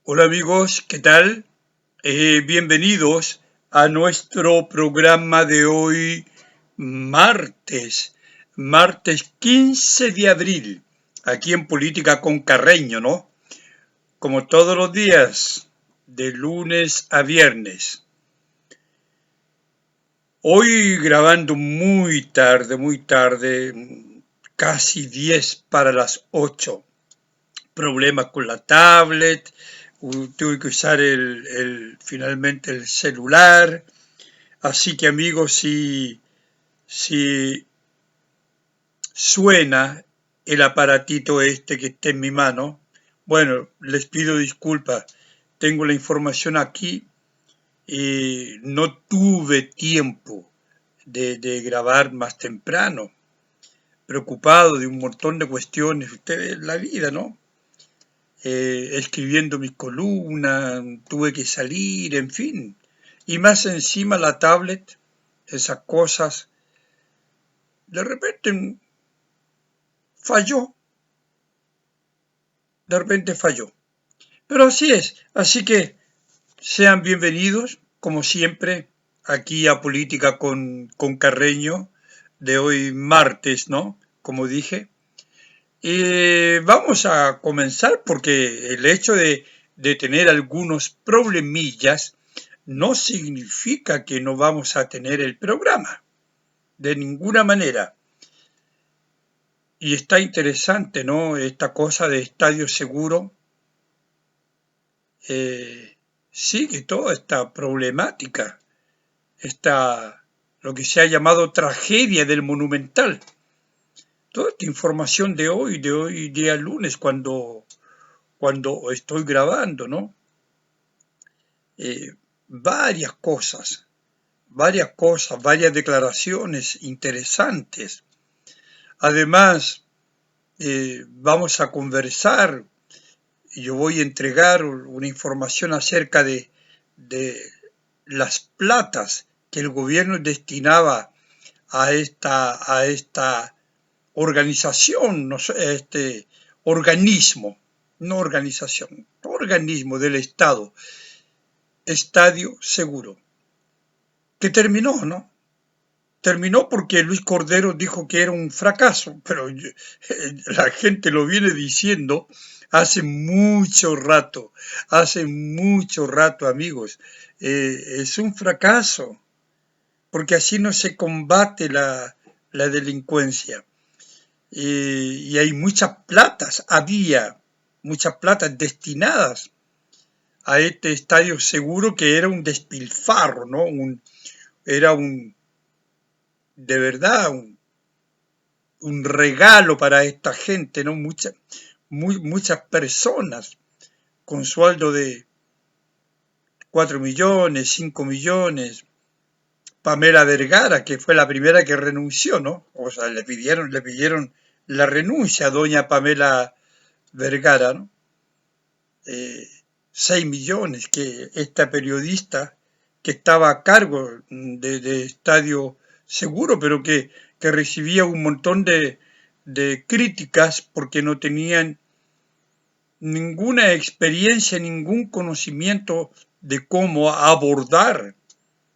Hola amigos, ¿qué tal? Bienvenidos a nuestro programa de hoy, martes 15 de abril, aquí en Política con Carreño, ¿no? Como todos los días, de lunes a viernes. Hoy grabando muy tarde, casi 10 para las 8. Problemas con la tablet, tuve que usar finalmente el celular. Así que amigos, si suena el aparatito este que está en mi mano, bueno, les pido disculpas. Tengo la información aquí y no tuve tiempo de grabar más temprano. Preocupado de un montón de cuestiones, ustedes, la vida, ¿no? Escribiendo mis columnas, tuve que salir, en fin. Y más encima la tablet, esas cosas, de repente falló, de repente falló. Pero así es, así que sean bienvenidos, como siempre, aquí a Política con Carreño, de hoy martes, ¿no? Como dije. Vamos a comenzar porque el hecho de tener algunos problemillas no significa que no vamos a tener el programa, de ninguna manera. Y está interesante, ¿no? Esta cosa de estadio seguro. Sigue toda esta problemática, lo que se ha llamado tragedia del Monumental. Toda esta información de hoy día lunes, cuando estoy grabando, ¿no? Varias cosas, varias declaraciones interesantes. Además, vamos a conversar y yo voy a entregar una información acerca de las platas que el gobierno destinaba a esta organización, no sé, este organismo, no organización, organismo del Estado, Estadio Seguro, que terminó, ¿no? Terminó porque Luis Cordero dijo que era un fracaso, pero la gente lo viene diciendo hace mucho rato, amigos. Es un fracaso, porque así no se combate la delincuencia. Y hay había muchas platas destinadas a este estadio seguro que era un despilfarro, ¿no? Era de verdad, un regalo para esta gente, ¿no? Muchas personas con sueldo de 4 millones, 5 millones. Pamela Vergara, que fue la primera que renunció, ¿no? O sea, le pidieron la renuncia a doña Pamela Vergara, ¿no? 6 millones que esta periodista que estaba a cargo de Estadio Seguro, pero que recibía un montón de críticas porque no tenían ninguna experiencia, ningún conocimiento de cómo abordar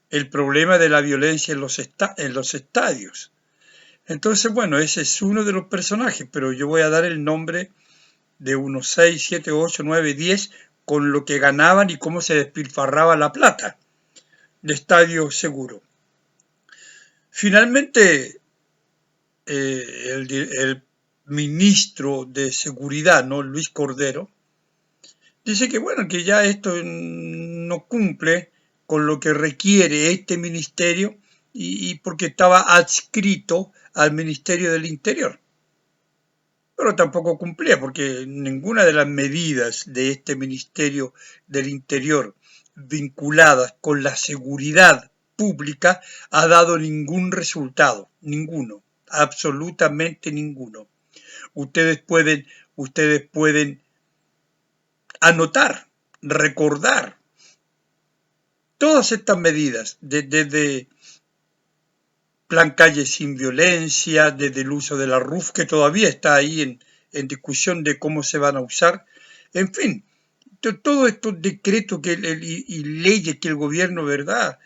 el problema de la violencia en los estadios. Entonces, bueno, ese es uno de los personajes, pero yo voy a dar el nombre de unos 6, 7, 8, 9, 10 con lo que ganaban y cómo se despilfarraba la plata de Estadio Seguro. Finalmente, el ministro de Seguridad, ¿no? Luis Cordero, dice que bueno, que ya esto no cumple con lo que requiere este ministerio y porque estaba adscrito al Ministerio del Interior. Pero tampoco cumplía porque ninguna de las medidas de este Ministerio del Interior vinculadas con la seguridad pública ha dado ningún resultado, ninguno, absolutamente ninguno. Ustedes pueden anotar, recordar todas estas medidas, desde Plan Calle sin violencia, desde el uso de la RUF, que todavía está ahí en discusión de cómo se van a usar, en fin, todos estos decretos y leyes que el gobierno, ¿verdad?,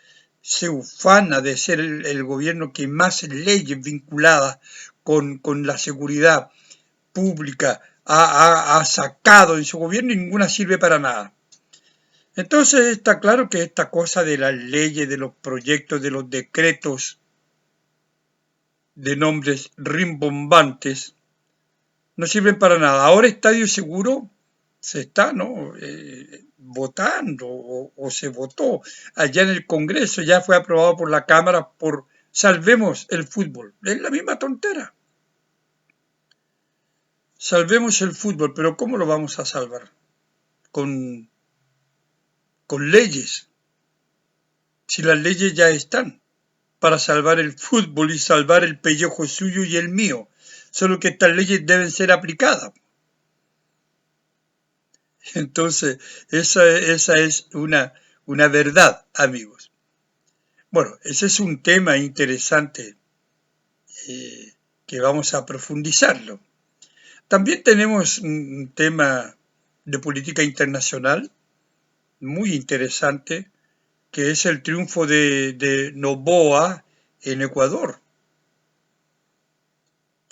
se ufana de ser el gobierno que más leyes vinculadas con la seguridad pública ha sacado en su gobierno y ninguna sirve para nada. Entonces está claro que esta cosa de las leyes, de los proyectos, de los decretos de nombres rimbombantes no sirven para nada. Ahora Estadio Seguro se está, ¿no?, votando o se votó allá en el Congreso, ya fue aprobado por la Cámara por Salvemos el Fútbol. Es la misma tontera. Salvemos el fútbol, pero ¿cómo lo vamos a salvar? Con leyes. Si las leyes ya están para salvar el fútbol y salvar el pellejo suyo y el mío, solo que estas leyes deben ser aplicadas. Entonces, esa es una verdad, amigos. Bueno, ese es un tema interesante que vamos a profundizarlo. También tenemos un tema de política internacional muy interesante, que es el triunfo de Noboa en Ecuador.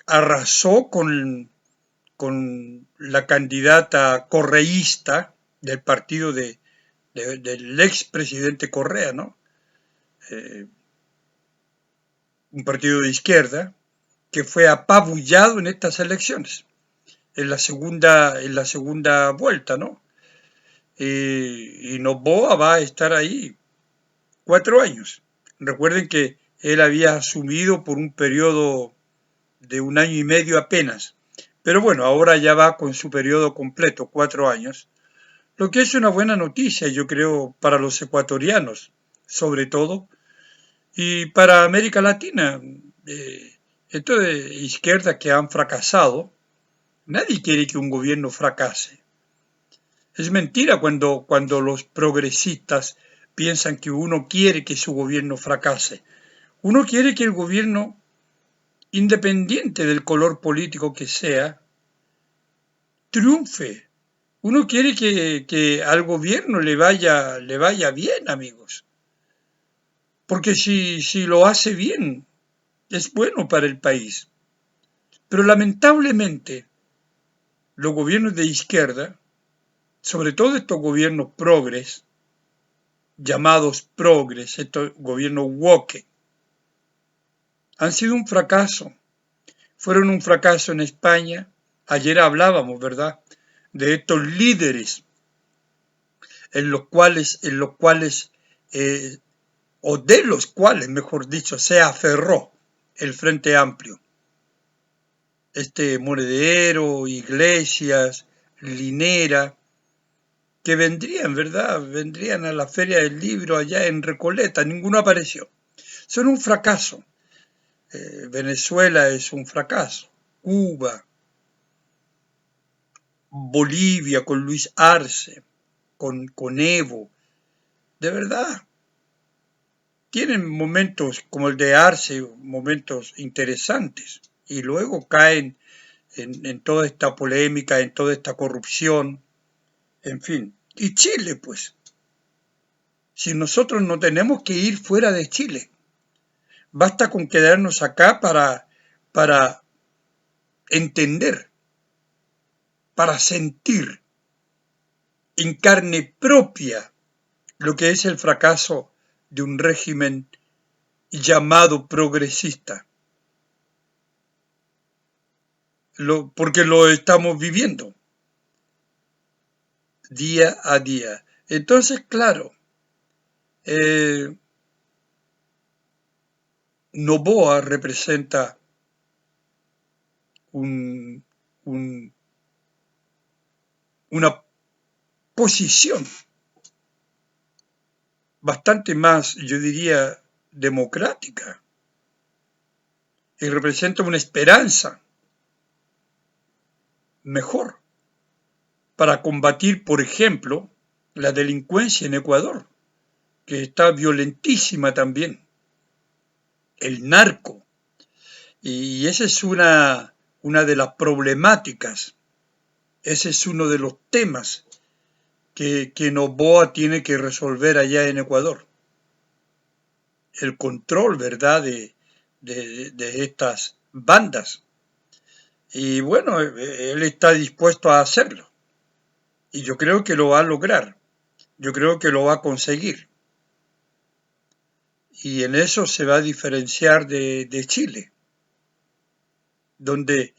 Arrasó con la candidata correísta del partido del expresidente Correa, ¿no? Un partido de izquierda que fue apabullado en estas elecciones, en la segunda vuelta, ¿no? Y Noboa va a estar ahí 4 años. Recuerden que él había asumido por un periodo de 1 año y medio apenas. Pero bueno, ahora ya va con su periodo completo, 4 años. Lo que es una buena noticia, yo creo, para los ecuatorianos, sobre todo, y para América Latina. Esto de izquierdas que han fracasado, nadie quiere que un gobierno fracase. Es mentira cuando los progresistas piensan que uno quiere que su gobierno fracase. Uno quiere que el gobierno, independiente del color político que sea, triunfe. Uno quiere que al gobierno le vaya bien, amigos. Porque si lo hace bien, es bueno para el país. Pero lamentablemente, los gobiernos de izquierda, sobre todo estos gobiernos progres, llamados progres, estos gobiernos woke, han sido un fracaso. Fueron un fracaso en España. Ayer hablábamos, ¿verdad?, de estos líderes en los cuales o de los cuales, mejor dicho, se aferró el Frente Amplio. Monedero, Iglesias, Linera, que vendrían, ¿verdad?, vendrían a la Feria del Libro allá en Recoleta, ninguno apareció. Son un fracaso. Venezuela es un fracaso. Cuba, Bolivia con Luis Arce, con Evo, de verdad, tienen momentos como el de Arce, momentos interesantes, y luego caen en toda esta polémica, en toda esta corrupción, en fin. Y Chile, pues, si nosotros no tenemos que ir fuera de Chile, basta con quedarnos acá para entender, para sentir en carne propia lo que es el fracaso de un régimen llamado progresista. Porque lo estamos viviendo día a día. Entonces, claro, Noboa representa una posición bastante más, yo diría, democrática, y representa una esperanza mejor para combatir, por ejemplo, la delincuencia en Ecuador, que está violentísima también, el narco. Y esa es una de las problemáticas, ese es uno de los temas que Noboa tiene que resolver allá en Ecuador. El control, ¿verdad?, de estas bandas. Y bueno, él está dispuesto a hacerlo. Y yo creo que lo va a lograr. Yo creo que lo va a conseguir. Y en eso se va a diferenciar de Chile, donde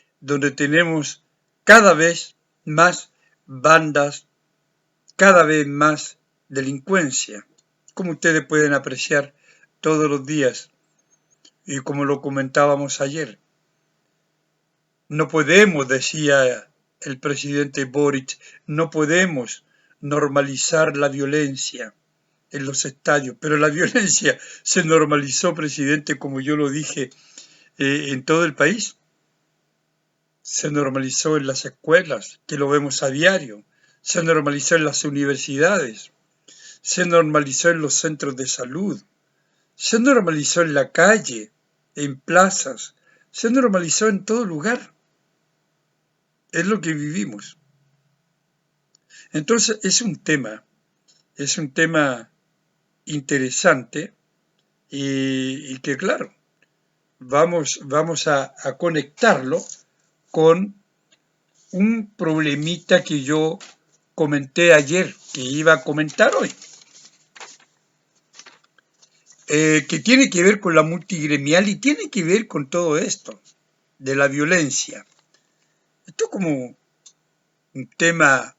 tenemos cada vez más bandas, cada vez más delincuencia, como ustedes pueden apreciar todos los días y como lo comentábamos ayer. No podemos, decía el presidente Boric, no podemos normalizar la violencia en los estadios, pero la violencia se normalizó, presidente, como yo lo dije, en todo el país. Se normalizó en las escuelas, que lo vemos a diario, se normalizó en las universidades, se normalizó en los centros de salud, se normalizó en la calle, en plazas, se normalizó en todo lugar. Es lo que vivimos. Entonces es un tema interesante y que claro, vamos a conectarlo con un problemita que yo comenté ayer, que iba a comentar hoy, que tiene que ver con la multigremial y tiene que ver con todo esto de la violencia. Esto es como un tema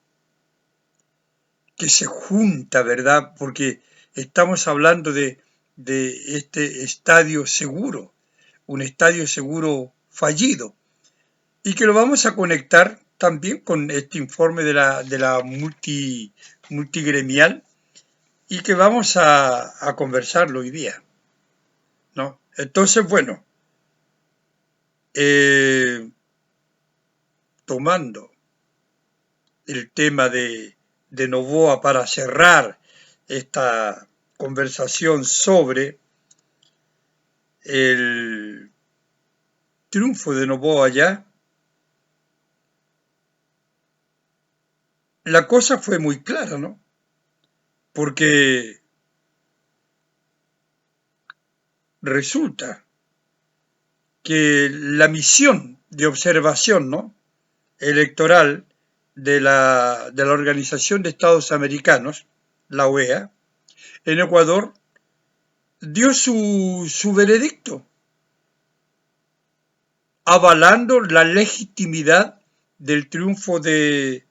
que se junta, ¿verdad? Porque estamos hablando de este estadio seguro, un estadio seguro fallido, y que lo vamos a conectar también con este informe de la multigremial y que vamos a conversarlo hoy día, ¿no? Entonces, bueno, tomando el tema de Noboa para cerrar esta conversación sobre el triunfo de Noboa allá, la cosa fue muy clara, ¿no? Porque resulta que la misión de observación, ¿no?, electoral de la Organización de Estados Americanos, la OEA, en Ecuador, dio su veredicto, avalando la legitimidad del triunfo de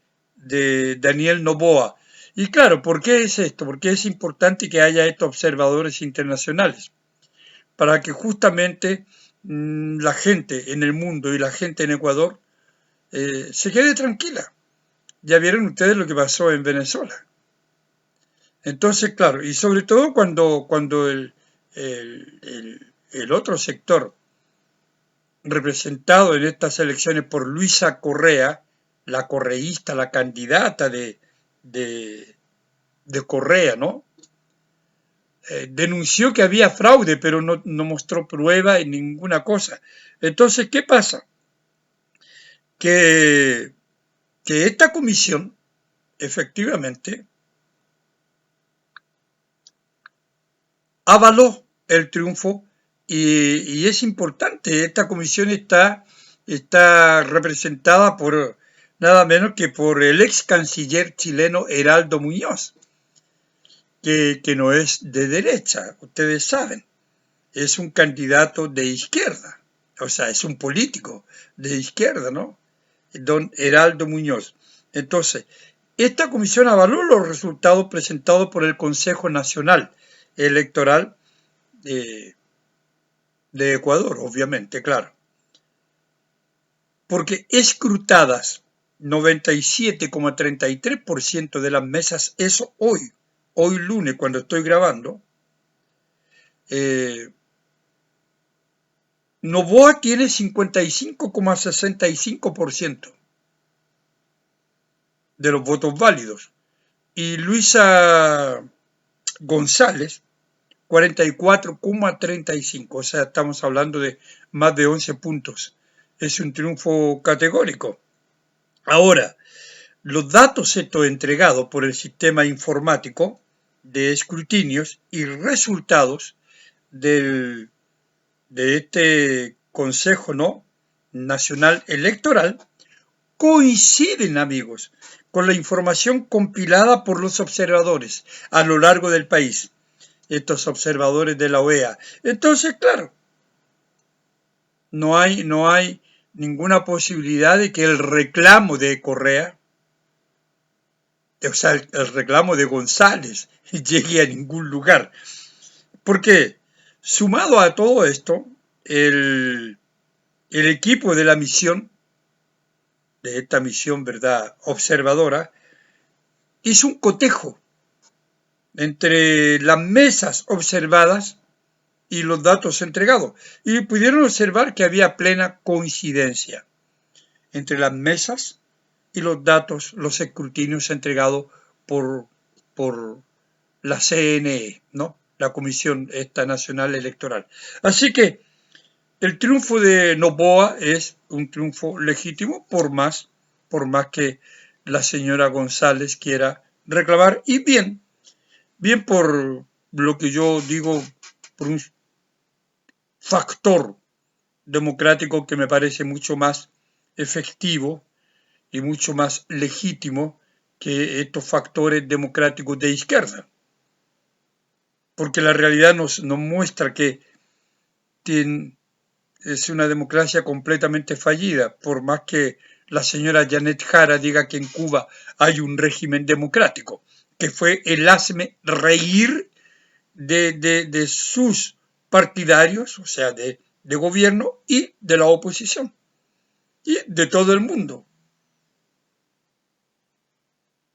Daniel Noboa. Y claro, ¿por qué es esto? ¿Por qué es importante que haya estos observadores internacionales? Para que justamente la gente en el mundo y la gente en Ecuador se quede tranquila. Ya vieron ustedes lo que pasó en Venezuela. Entonces, claro, y sobre todo cuando el otro sector representado en estas elecciones por Luisa Correa, la correísta, la candidata de Correa, ¿no? Denunció que había fraude, pero no mostró prueba en ninguna cosa. Entonces, ¿qué pasa? Que esta comisión, efectivamente, avaló el triunfo y es importante. Esta comisión está representada por nada menos que por el ex canciller chileno Heraldo Muñoz, que no es de derecha, ustedes saben, es un candidato de izquierda, o sea, es un político de izquierda, ¿no? Don Heraldo Muñoz. Entonces, esta comisión avaló los resultados presentados por el Consejo Nacional Electoral de Ecuador, obviamente, claro. Porque escrutadas 97,33% de las mesas, eso hoy lunes, cuando estoy grabando, Noboa tiene 55,65% de los votos válidos y Luisa González 44,35%, o sea, estamos hablando de más de 11 puntos. Es un triunfo categórico. Ahora, Los datos estos entregados por el sistema informático de escrutinios y resultados de este Consejo, ¿no?, Nacional Electoral coinciden, amigos, con la información compilada por los observadores a lo largo del país, estos observadores de la OEA. Entonces, claro, no hay ninguna posibilidad de que el reclamo de Correa, o sea, el reclamo de González, llegue a ningún lugar. Porque, sumado a todo esto, el equipo de la misión, de esta misión, ¿verdad?, observadora, hizo un cotejo entre las mesas observadas y los datos entregados, y pudieron observar que había plena coincidencia entre las mesas y los datos, los escrutinios entregados por la CNE, ¿no?, la Comisión esta Nacional Electoral. Así que el triunfo de Noboa es un triunfo legítimo, por más que la señora González quiera reclamar, y bien por lo que yo digo, por un factor democrático que me parece mucho más efectivo y mucho más legítimo que estos factores democráticos de izquierda. Porque la realidad nos muestra que es una democracia completamente fallida, por más que la señora Janet Jara diga que en Cuba hay un régimen democrático, que fue el hazme reír de sus partidarios, o sea, de gobierno y de la oposición, y de todo el mundo.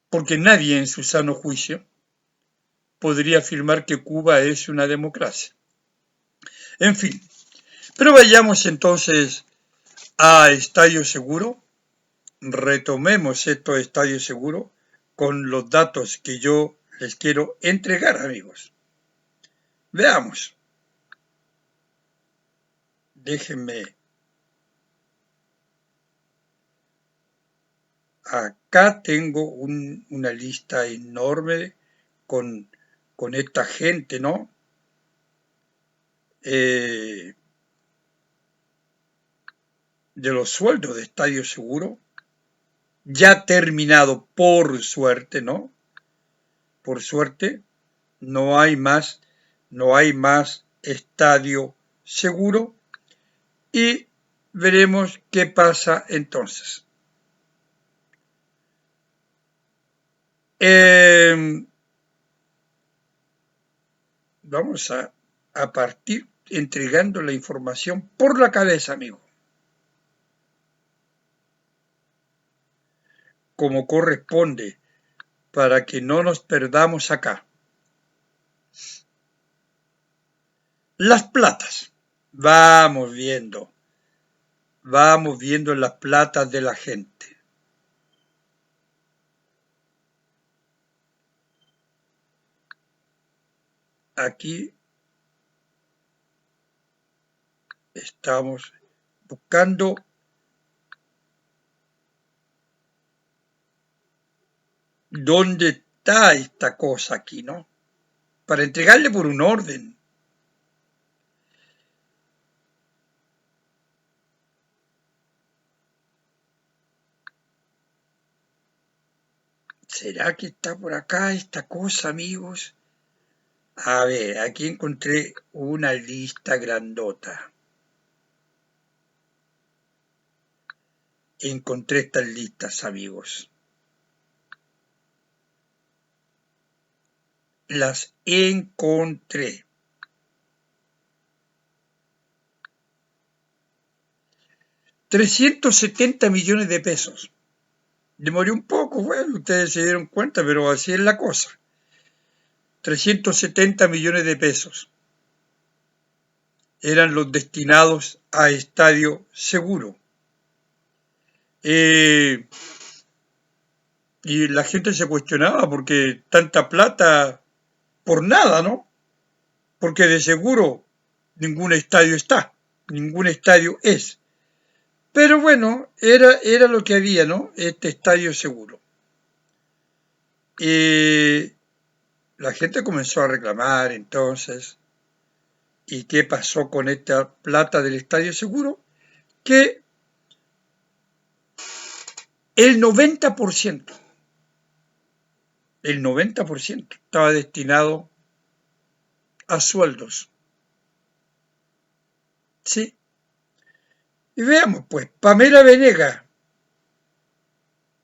Porque nadie en su sano juicio podría afirmar que Cuba es una democracia. En fin, pero vayamos entonces a Estadio Seguro. Retomemos estos Estadio Seguro con los datos que yo les quiero entregar, amigos. Veamos. Déjenme. Acá tengo una lista enorme con esta gente, ¿no? De los sueldos de Estadio Seguro, ya terminado por suerte, ¿no? Por suerte, no hay más Estadio Seguro, y veremos qué pasa entonces. Vamos a partir entregando la información por la cabeza, amigo, como corresponde, para que no nos perdamos acá. Las platas. Vamos viendo las platas de la gente. Aquí estamos buscando dónde está esta cosa aquí, ¿no? Para entregarle por un orden. ¿Será que está por acá esta cosa, amigos? A ver, aquí encontré una lista grandota. Encontré estas listas, amigos. Las encontré. $370 millones de pesos. Demoré un poco, bueno, ustedes se dieron cuenta, pero así es la cosa. 370 millones de pesos eran los destinados a Estadio Seguro. Y la gente se cuestionaba porque tanta plata por nada, ¿no? Porque de seguro ningún estadio está, ningún estadio es. Pero bueno, era lo que había, ¿no? Este Estadio Seguro. Y la gente comenzó a reclamar entonces, ¿y qué pasó con esta plata del Estadio Seguro? Que el 90%, el 90% estaba destinado a sueldos. ¿Sí? Y veamos, pues, Pamela Venegas,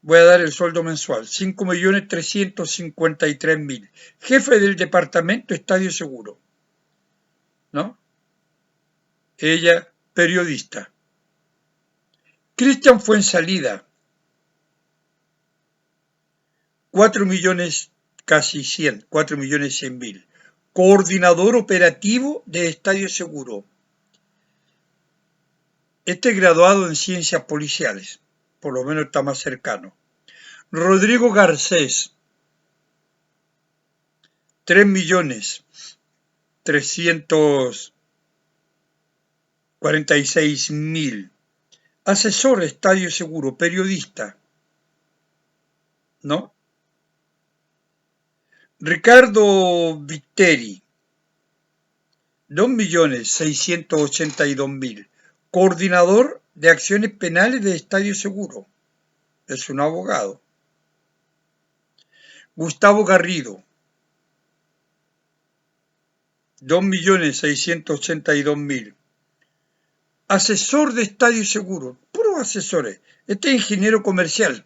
voy a dar el sueldo mensual, 5.353.000. Jefe del departamento Estadio Seguro, ¿no? Ella, periodista. Cristian Fuensalida, 4 millones, casi 100, 4.100.000. Coordinador operativo de Estadio Seguro. Este es graduado en ciencias policiales, por lo menos está más cercano. Rodrigo Garcés, 3.346.000. Asesor Estadio Seguro, periodista, ¿no? Ricardo Vitteri, 2.682.000. Coordinador de acciones penales de Estadio Seguro. Es un abogado. Gustavo Garrido, 2.682.000. Asesor de Estadio Seguro, puros asesores. Este es ingeniero comercial.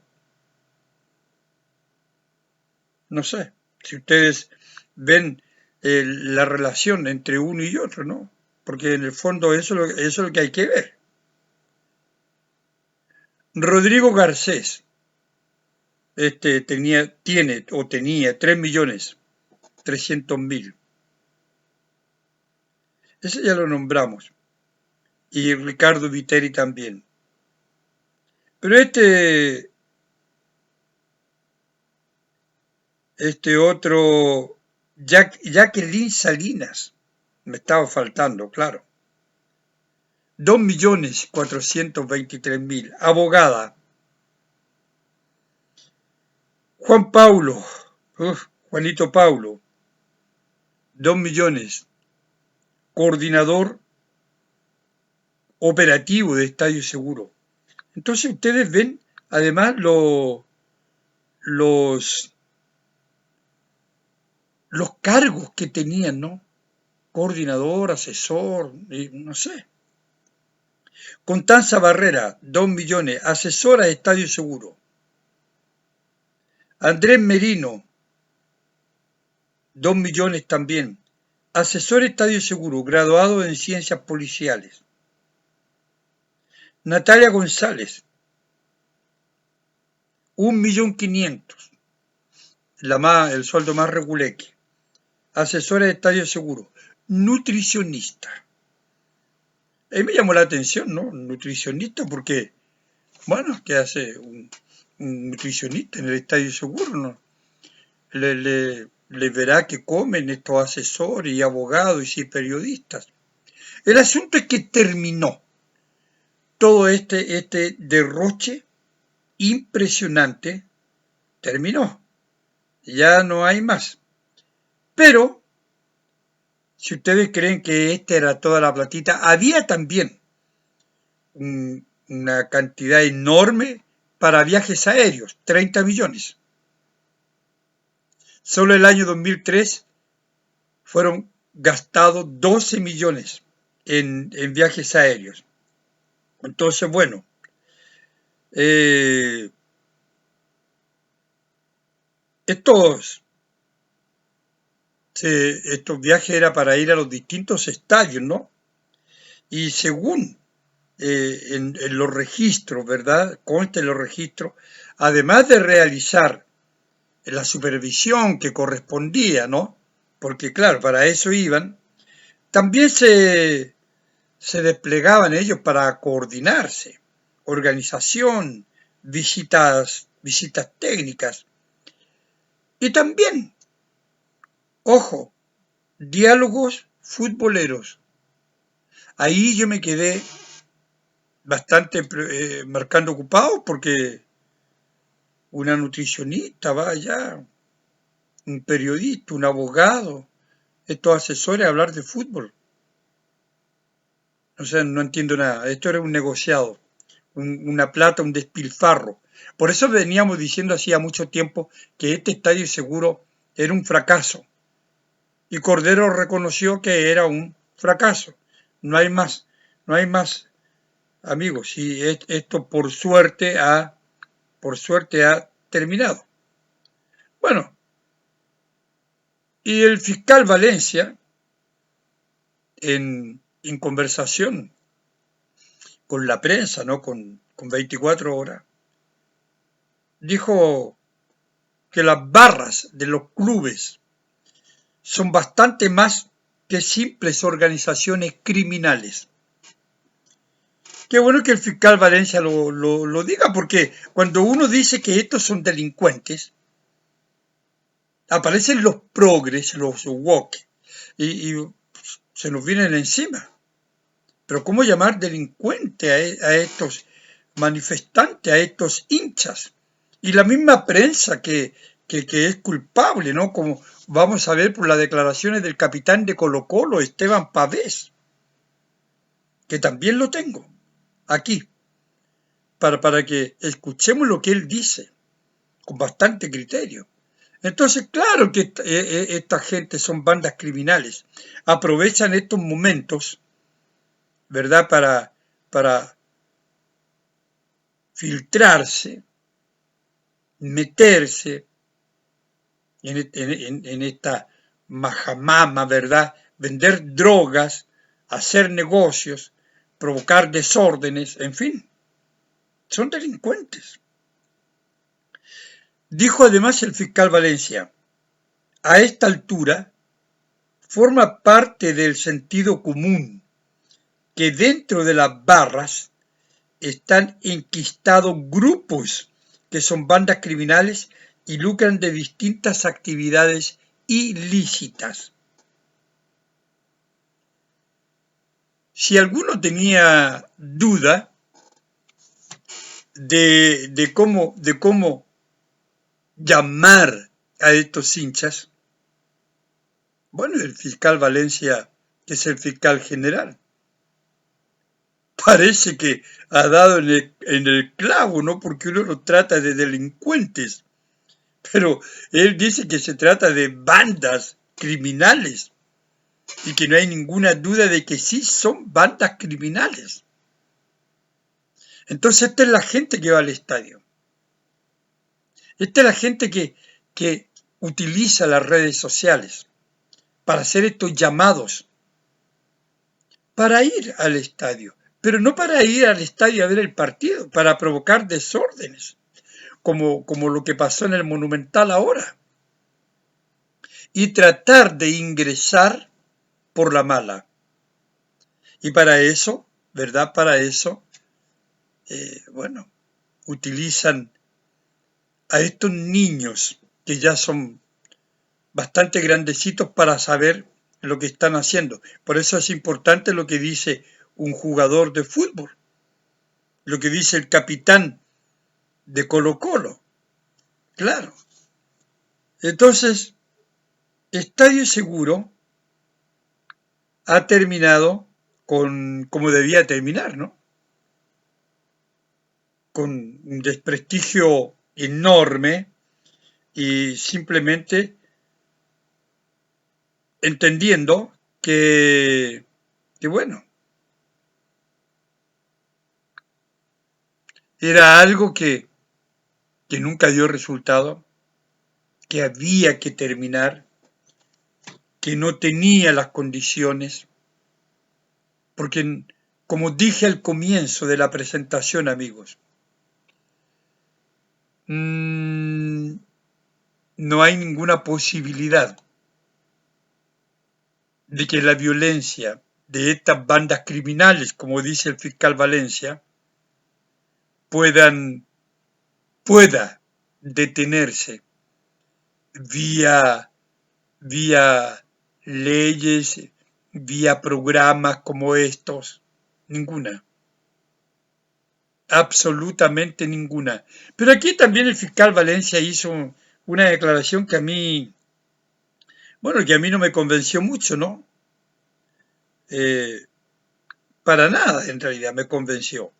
No sé si ustedes ven la relación entre uno y otro, ¿no? Porque en el fondo eso es lo que hay que ver. Rodrigo Garcés, tenía 3.300.000. Ese ya lo nombramos. Y Ricardo Vitteri también. Pero otro, Jacqueline Salinas, me estaba faltando, claro. 2.423.000. Abogada. Juan Paulo, Juanito Paulo, 2 millones. Coordinador operativo de Estadio Seguro. Entonces ustedes ven además los cargos que tenían, ¿no? Coordinador, asesor, no sé. Constanza Barrera, 2 millones. Asesora de Estadio Seguro. Andrés Merino, 2 millones también. Asesor de Estadio Seguro, graduado en ciencias policiales. Natalia González, 1.500.000, el sueldo más reguleque. Asesora de Estadio Seguro. Nutricionista. A mí me llamó la atención, ¿no? Nutricionista, porque, bueno, ¿qué hace un nutricionista en el Estadio Seguro? ¿No? Le verá que comen estos asesores y abogados y periodistas. El asunto es que terminó todo este derroche impresionante, terminó. Ya no hay más. Pero, si ustedes creen que esta era toda la platita, había también una cantidad enorme para viajes aéreos, 30 millones. Solo el año 2003 fueron gastados 12 millones en viajes aéreos. Entonces, bueno, estos viajes eran para ir a los distintos estadios, ¿no? Y según en los registros, ¿verdad? Consta en los registros, además de realizar la supervisión que correspondía, ¿no? Porque claro, para eso iban, también se desplegaban ellos para coordinarse, organización, visitas técnicas y también, ojo, diálogos futboleros. Ahí yo me quedé bastante marcando ocupado porque una nutricionista va allá un periodista, un abogado, estos asesores a hablar de fútbol. O sea, no entiendo nada. Esto era un negociado, una plata, un despilfarro. Por eso veníamos diciendo hacía mucho tiempo que este estadio seguro era un fracaso. Y Cordero reconoció que era un fracaso. No hay más, no hay más, amigos. Y esto por suerte ha terminado. Bueno, y el fiscal Valencia, en conversación con la prensa, ¿no? Con 24 horas, dijo que las barras de los clubes son bastante más que simples organizaciones criminales. Qué bueno que el fiscal Valencia lo diga, porque cuando uno dice que estos son delincuentes, aparecen los progres, los woke, y se nos vienen encima. Pero ¿cómo llamar delincuente a estos manifestantes, a estos hinchas? Y la misma prensa que es culpable, ¿no? Como vamos a ver por las declaraciones del capitán de Colo-Colo, Esteban Pavés, que también lo tengo aquí, para que escuchemos lo que él dice, con bastante criterio. Entonces, claro que esta gente son bandas criminales, aprovechan estos momentos, ¿verdad?, para filtrarse, meterse en esta majamama, ¿verdad?, vender drogas, hacer negocios, provocar desórdenes, en fin, son delincuentes. Dijo además el fiscal Valencia, a esta altura forma parte del sentido común que dentro de las barras están enquistados grupos que son bandas criminales y lucran de distintas actividades ilícitas. Si alguno tenía duda de cómo llamar a estos hinchas, bueno, el fiscal Valencia, que es el fiscal general, parece que ha dado en el clavo, ¿no? Porque uno lo trata de delincuentes, pero él dice que se trata de bandas criminales y que no hay ninguna duda de que sí son bandas criminales. Entonces esta es la gente que va al estadio. Esta es la gente que utiliza las redes sociales para hacer estos llamados, para ir al estadio, pero no para ir al estadio a ver el partido, para provocar desórdenes, como lo que pasó en el Monumental ahora, y tratar de ingresar por la mala. Y para eso, ¿verdad? Para eso, bueno, utilizan a estos niños que ya son bastante grandecitos para saber lo que están haciendo. Por eso es importante lo que dice un jugador de fútbol, lo que dice el capitán de Colo-Colo. Claro. Entonces, Estadio Seguro ha terminado como debía terminar, ¿no? Con un desprestigio enorme y simplemente entendiendo que bueno, era algo que nunca dio resultado, que había que terminar, que no tenía las condiciones, porque como dije al comienzo de la presentación, amigos, no hay ninguna posibilidad de que la violencia de estas bandas criminales, como dice el fiscal Valencia, pueda detenerse vía leyes, vía programas como estos. Ninguna. Absolutamente ninguna. Pero aquí también el fiscal Valencia hizo una declaración que a mí Bueno, que a mí no me convenció mucho, ¿no? Eh, para nada, en realidad, me convenció.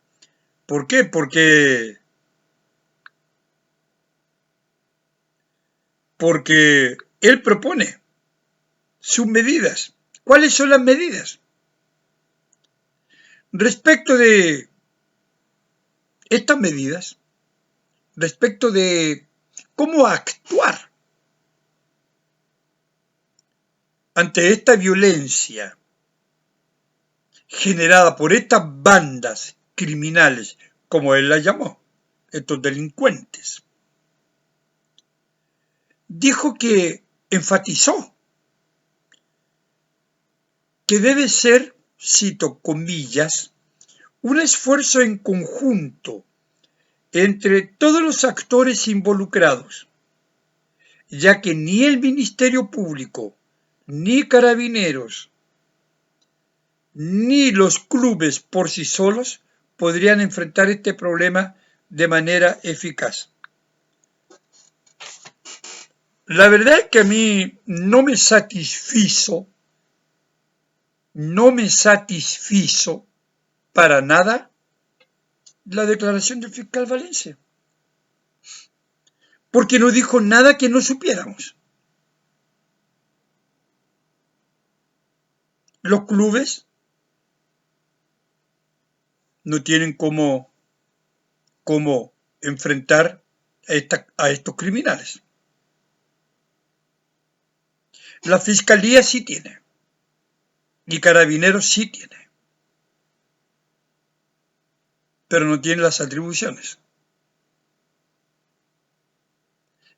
¿Por qué? Porque él propone sus medidas. ¿Cuáles son las medidas? Respecto de estas medidas, respecto de cómo actuar ante esta violencia generada por estas bandas criminales, como él las llamó, estos delincuentes, dijo que enfatizó que debe ser, cito comillas, un esfuerzo en conjunto entre todos los actores involucrados, ya que ni el Ministerio Público, ni Carabineros, ni los clubes por sí solos podrían enfrentar este problema de manera eficaz. La verdad es que a mí no me satisfizo para nada la declaración del fiscal Valencia, porque no dijo nada que no supiéramos. Los clubes no tienen cómo enfrentar a estos criminales. La fiscalía sí tiene, y Carabineros sí tiene, pero no tiene las atribuciones.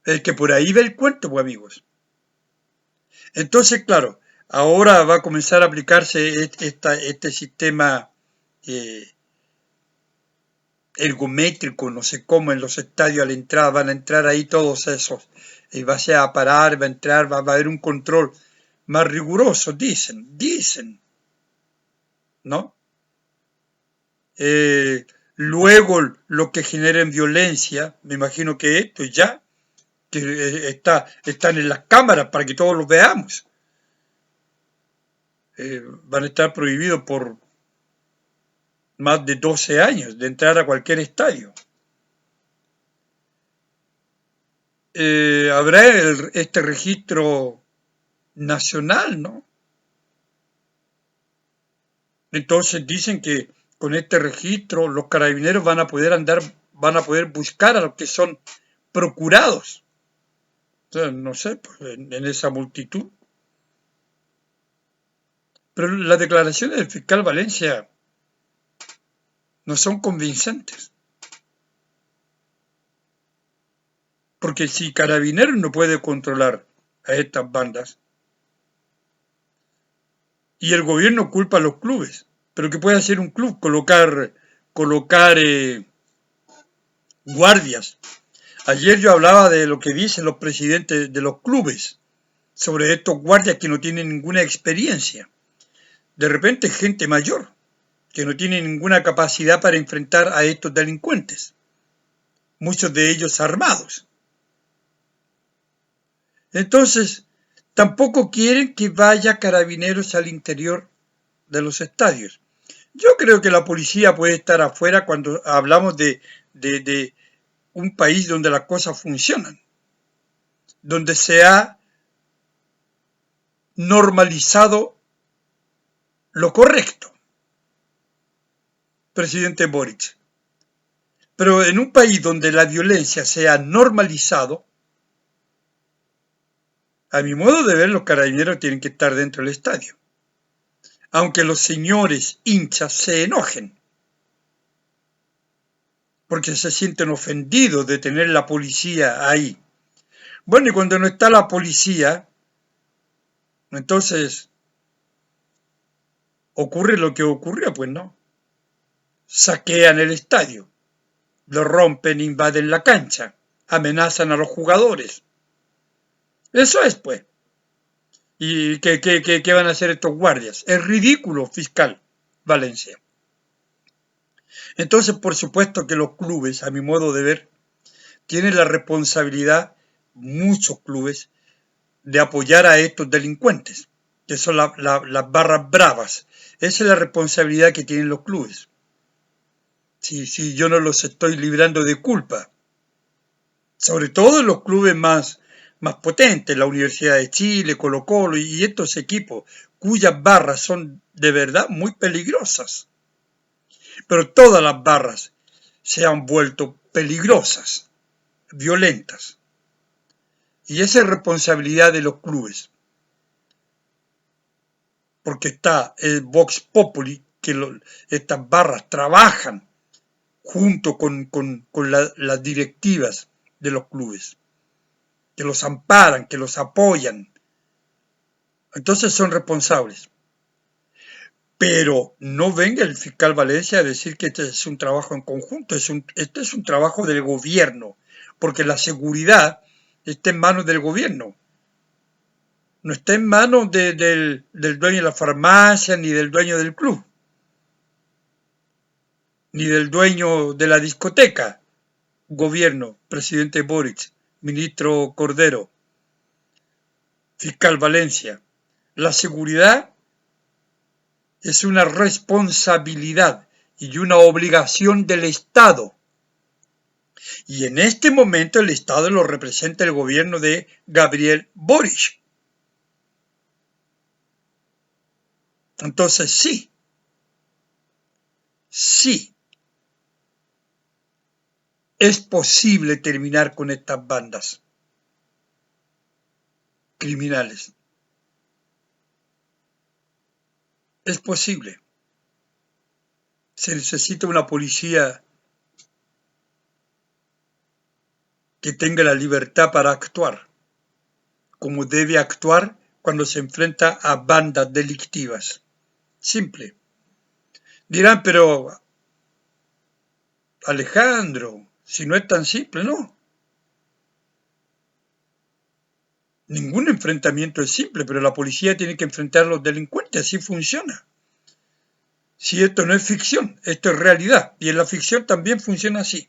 Es que por ahí va el cuento, pues, amigos. Entonces, claro, ahora va a comenzar a aplicarse este sistema ergométrico, no sé cómo, en los estadios al entrar, van a entrar ahí todos esos, y va a parar, va a entrar, va a haber un control más riguroso, dicen, ¿no? Luego, lo que generen violencia, me imagino que esto ya, que están en las cámaras para que todos los veamos, van a estar prohibidos por más de 12 años de entrar a cualquier estadio. Habrá este registro nacional, ¿no? Entonces dicen que con este registro los carabineros van a poder buscar a los que son procurados. O sea, no sé, pues, en esa multitud. Pero las declaraciones del fiscal Valencia no son convincentes. Porque si Carabineros no puede controlar a estas bandas y el gobierno culpa a los clubes, pero ¿qué puede hacer un club? Colocar guardias. Ayer yo hablaba de lo que dicen los presidentes de los clubes sobre estos guardias que no tienen ninguna experiencia. De repente gente mayor que no tiene ninguna capacidad para enfrentar a estos delincuentes, muchos de ellos armados. Entonces, tampoco quieren que vaya Carabineros al interior de los estadios. Yo creo que la policía puede estar afuera cuando hablamos de un país donde las cosas funcionan, donde se ha normalizado lo correcto, presidente Boric. Pero en un país donde la violencia se ha normalizado, a mi modo de ver, los carabineros tienen que estar dentro del estadio. Aunque los señores hinchas se enojen, porque se sienten ofendidos de tener la policía ahí. Bueno, y cuando no está la policía, entonces ocurre lo que ocurrió, pues no. Saquean el estadio, lo rompen, invaden la cancha, amenazan a los jugadores. Eso es, pues. ¿Y qué van a hacer estos guardias? Es ridículo, fiscal Valencia. Entonces, por supuesto que los clubes, a mi modo de ver, tienen la responsabilidad, muchos clubes, de apoyar a estos delincuentes, que son las barras bravas. Esa es la responsabilidad que tienen los clubes. Si yo no los estoy librando de culpa, sobre todo en los clubes más potentes, la Universidad de Chile, Colo-Colo y estos equipos, cuyas barras son de verdad muy peligrosas. Pero todas las barras se han vuelto peligrosas, violentas. Y esa es responsabilidad de los clubes. Porque está el Vox Populi, que estas barras trabajan junto con las directivas de los clubes, que los amparan, que los apoyan. Entonces son responsables. Pero no venga el fiscal Valencia a decir que este es un trabajo en conjunto, este es un trabajo del gobierno, porque la seguridad está en manos del gobierno. No está en manos del dueño de la farmacia, ni del dueño del club, ni del dueño de la discoteca. Gobierno, presidente Boric, ministro Cordero, fiscal Valencia. La seguridad es una responsabilidad y una obligación del Estado. Y en este momento el Estado lo representa el gobierno de Gabriel Boric. Entonces sí, es posible terminar con estas bandas criminales. Es posible. Se necesita una policía que tenga la libertad para actuar, como debe actuar cuando se enfrenta a bandas delictivas. Simple. Dirán, pero Alejandro, si no es tan simple, no. Ningún enfrentamiento es simple, pero la policía tiene que enfrentar a los delincuentes, así funciona. Si esto no es ficción, esto es realidad, y en la ficción también funciona así.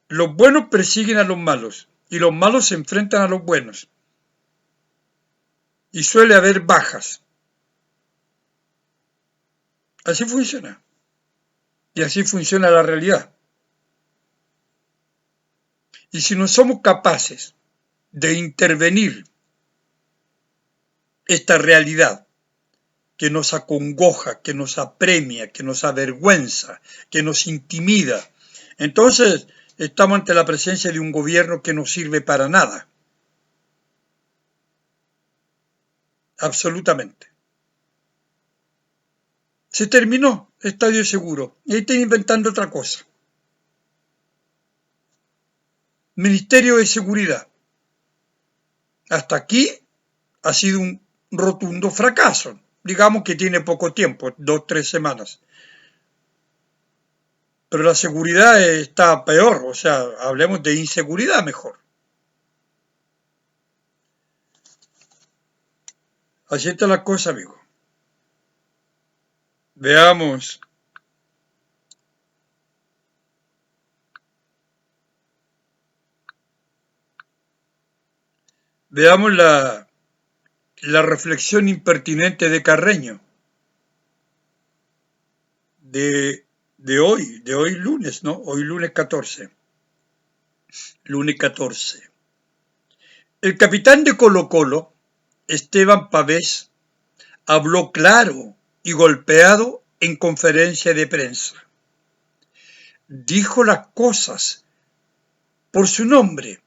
Los buenos persiguen a los malos, y los malos se enfrentan a los buenos. Y suele haber bajas. Así funciona. Y así funciona la realidad. Y si no somos capaces de intervenir esta realidad que nos acongoja, que nos apremia, que nos avergüenza, que nos intimida, entonces estamos ante la presencia de un gobierno que no sirve para nada. Absolutamente. Se terminó Estadio Seguro. Y ahí están inventando otra cosa. Ministerio de Seguridad. Hasta aquí ha sido un rotundo fracaso. Digamos que tiene poco tiempo, 2 o 3 semanas. Pero la seguridad está peor, o sea, hablemos de inseguridad mejor. Así está la cosa, amigo. Veamos. Veamos la reflexión impertinente de Carreño. De hoy lunes, ¿no? Hoy lunes 14. Lunes 14. El capitán de Colo-Colo, Esteban Pavés, habló claro y golpeado en conferencia de prensa. Dijo las cosas por su nombre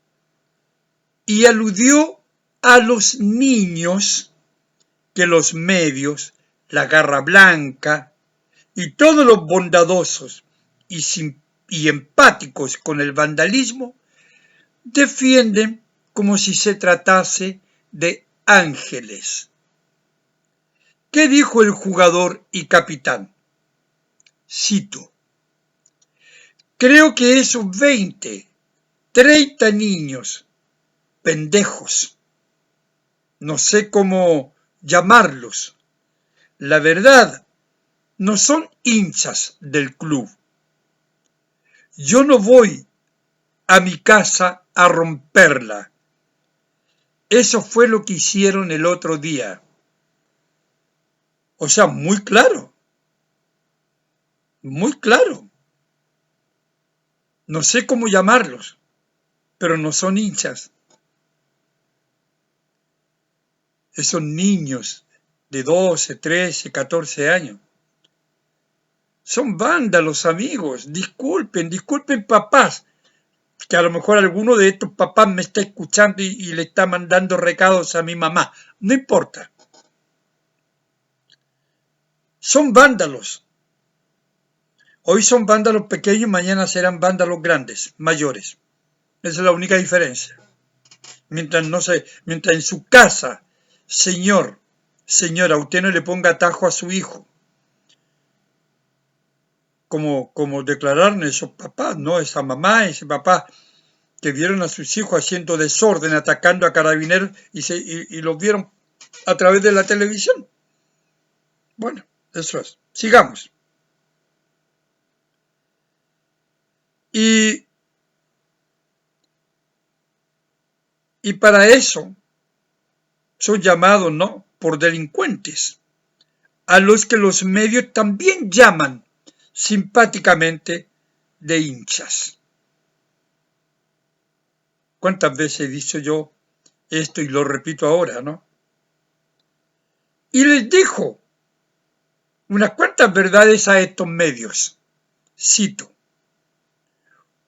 y aludió a los niños que los medios, la Garra Blanca y todos los bondadosos y empáticos con el vandalismo defienden como si se tratase de ángeles. ¿Qué dijo el jugador y capitán? Cito: creo que esos 20, 30 niños, pendejos, no sé cómo llamarlos, la verdad, no son hinchas del club. Yo no voy a mi casa a romperla, Eso fue lo que hicieron el otro día. O sea, muy claro. Muy claro. No sé cómo llamarlos, pero no son hinchas. Esos niños de 12, 13, 14 años. Son vándalos, amigos. Disculpen papás, que a lo mejor alguno de estos papás me está escuchando y le está mandando recados a mi mamá. No importa. Son vándalos. Hoy son vándalos pequeños, mañana serán vándalos grandes, mayores. Esa es la única diferencia. Mientras en su casa, señora, usted no le ponga atajo a su hijo. Como declararon esos papás, ¿no? Esa mamá, ese papá que vieron a sus hijos haciendo desorden, atacando a carabineros y los vieron a través de la televisión. Bueno, eso es. Sigamos. Y para eso son llamados, ¿no?, por delincuentes, a los que los medios también llaman simpáticamente de hinchas. ¿Cuántas veces he dicho yo esto y lo repito ahora, no? Y les dijo unas cuantas verdades a estos medios. Cito: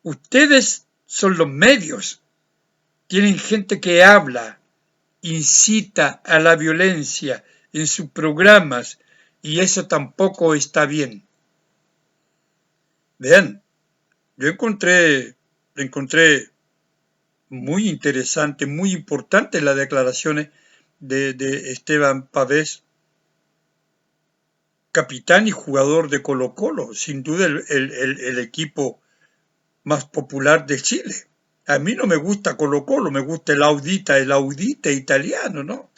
ustedes son los medios, tienen gente que habla, incita a la violencia en sus programas y eso tampoco está bien. Vean, yo encontré muy interesante, muy importante las declaraciones de Esteban Pavés, capitán y jugador de Colo-Colo, sin duda el equipo más popular de Chile. A mí no me gusta Colo-Colo, me gusta el Audita italiano, ¿no?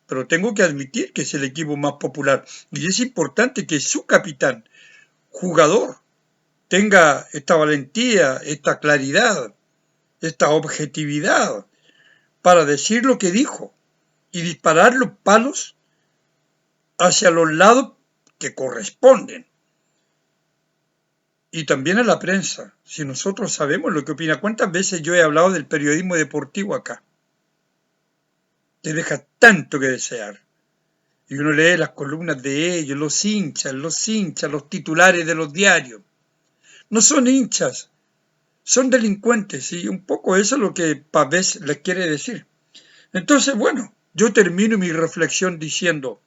Pero tengo que admitir que es el equipo más popular. Y es importante que su capitán, jugador, tenga esta valentía, esta claridad, esta objetividad para decir lo que dijo y disparar los palos hacia los lados que corresponden. Y también a la prensa, si nosotros sabemos lo que opina. ¿Cuántas veces yo he hablado del periodismo deportivo acá? Que deja tanto que desear. Y uno lee las columnas de ellos, los hinchas, los titulares de los diarios. No son hinchas, son delincuentes, y un poco eso es lo que Pavés les quiere decir. Entonces, bueno, yo termino mi reflexión diciendo,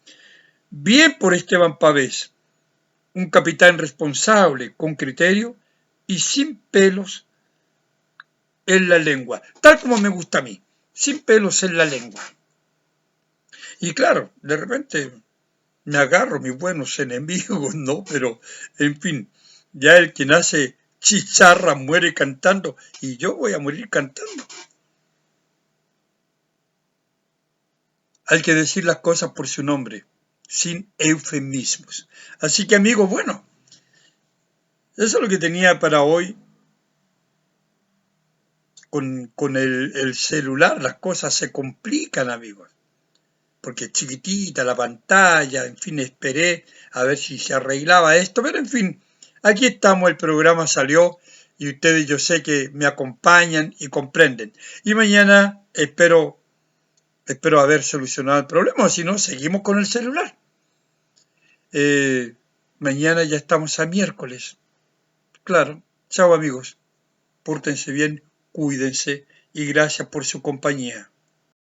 bien por Esteban Pavés, un capitán responsable, con criterio y sin pelos en la lengua, tal como me gusta a mí, sin pelos en la lengua. Y claro, de repente me agarro mis buenos enemigos, ¿no? Pero, en fin, ya el que nace chicharra muere cantando y yo voy a morir cantando. Hay que decir las cosas por su nombre, sin eufemismos. Así que, amigos, bueno, eso es lo que tenía para hoy. Con el celular las cosas se complican, amigos, porque es chiquitita la pantalla, en fin, esperé a ver si se arreglaba esto, pero en fin, aquí estamos, el programa salió y ustedes yo sé que me acompañan y comprenden. Y mañana espero haber solucionado el problema, si no, seguimos con el celular. Mañana ya estamos a miércoles. Claro, chao amigos, pórtense bien, cuídense y gracias por su compañía.